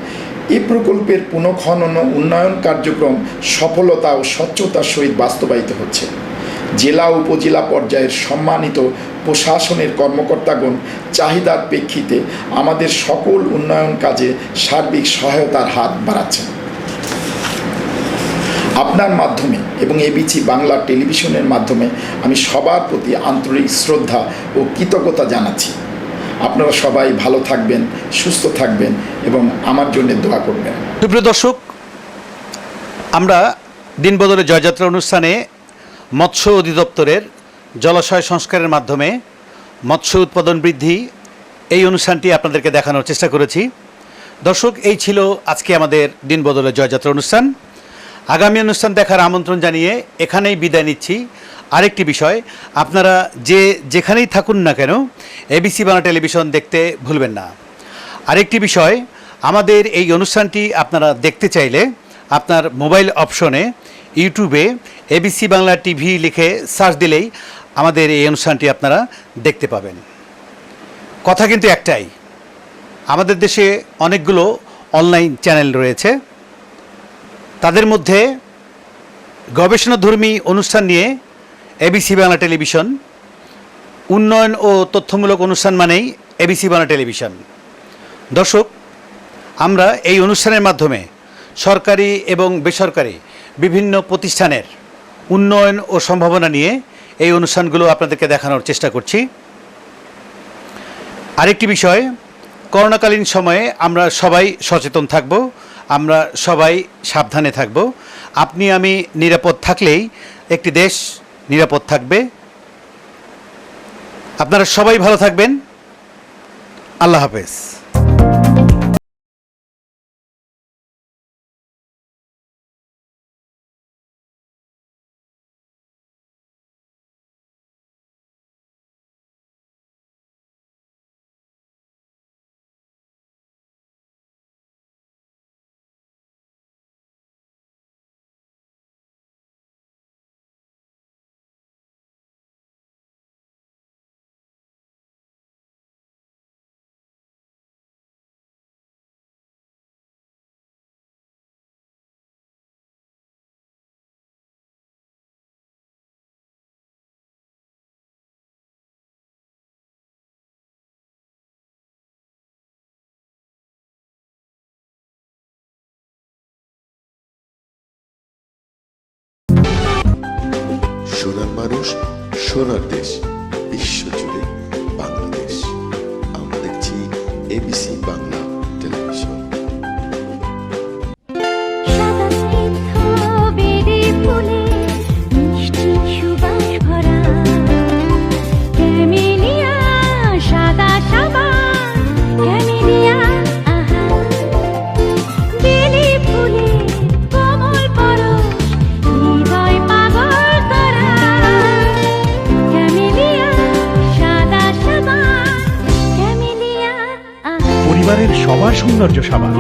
এ প্রকল্পের পুনঃখনন ও উন্নয়ন কার্যক্রম সফলতা ও স্বচ্ছতার সহিত বাস্তবায়িত হচ্ছে। জেলা উপজেলা পর্যায়ের সম্মানিত প্রশাসনের কর্মকর্তাগণ চাহিদার প্রেক্ষিতে আমাদের সকল উন্নয়ন কাজে সার্বিক সহায়তার হাত বাড়াচ্ছেন। আপনার মাধ্যমে এবং এবিসি বাংলা টেলিভিশনের মাধ্যমে আমি সবার প্রতি আন্তরিক শ্রদ্ধা ও কৃতজ্ঞতা জানাচ্ছি। আপনারা সবাই ভালো থাকবেন, সুস্থ থাকবেন এবং আমার জন্য দোয়া করবেন। সুপ্রিয় দর্শক, আমরা দিনবদলের জয়যাত্রা অনুষ্ঠানে মৎস্য অধিদপ্তরের জলাশয় সংস্কারের মাধ্যমে মৎস্য উৎপাদন বৃদ্ধি এই অনুষ্ঠানটি আপনাদেরকে দেখানোর চেষ্টা করেছি। দর্শক, এই ছিল আজকে আমাদের দিনবদলের জয়যাত্রা অনুষ্ঠান। আগামী অনুষ্ঠান দেখার আমন্ত্রণ জানিয়ে এখানেই বিদায় নিচ্ছি। আরেকটি বিষয়, আপনারা যেখানেই থাকুন না কেন এবিসি বাংলা টেলিভিশন দেখতে ভুলবেন না। আরেকটি বিষয়, আমাদের এই অনুষ্ঠানটি আপনারা দেখতে চাইলে আপনার মোবাইল অপশনে ইউটিউবে এবিসি বাংলা টিভি লিখে সার্চ দিলেই আমাদের এই অনুষ্ঠানটি আপনারা দেখতে পাবেন। কথা কিন্তু একটাই, আমাদের দেশে অনেকগুলো অনলাইন চ্যানেল রয়েছে, তাদের মধ্যে গবেষণাধর্মী অনুষ্ঠান নিয়ে এবিসি বাংলা টেলিভিশন, উন্নয়ন ও তথ্যমূলক অনুষ্ঠান মানেই এবিসি বাংলা টেলিভিশন। দর্শক, আমরা এই অনুষ্ঠানের মাধ্যমে সরকারি এবং বেসরকারি বিভিন্ন প্রতিষ্ঠানের উন্নয়ন ও সম্ভাবনা নিয়ে এই অনুষ্ঠানগুলো আপনাদেরকে দেখানোর চেষ্টা করছি। আরেকটি বিষয়, করোনাকালীন সময়ে আমরা সবাই সচেতন থাকব, আমরা সবাই সাবধানে থাকব। আপনি আমি নিরাপদ থাকলেই একটি দেশ নিরাপদ থাকবে। আপনারা সবাই ভালো থাকবেন। আল্লাহ হাফেজ। সোনার মানুষ, সোনার দেশ, বিশ্বজুড়ে বাংলাদেশ। আমরা দেখছি এবিসি বাংলা টেলিভিশন। পরিবারের সবার সৌন্দর্য সাবান।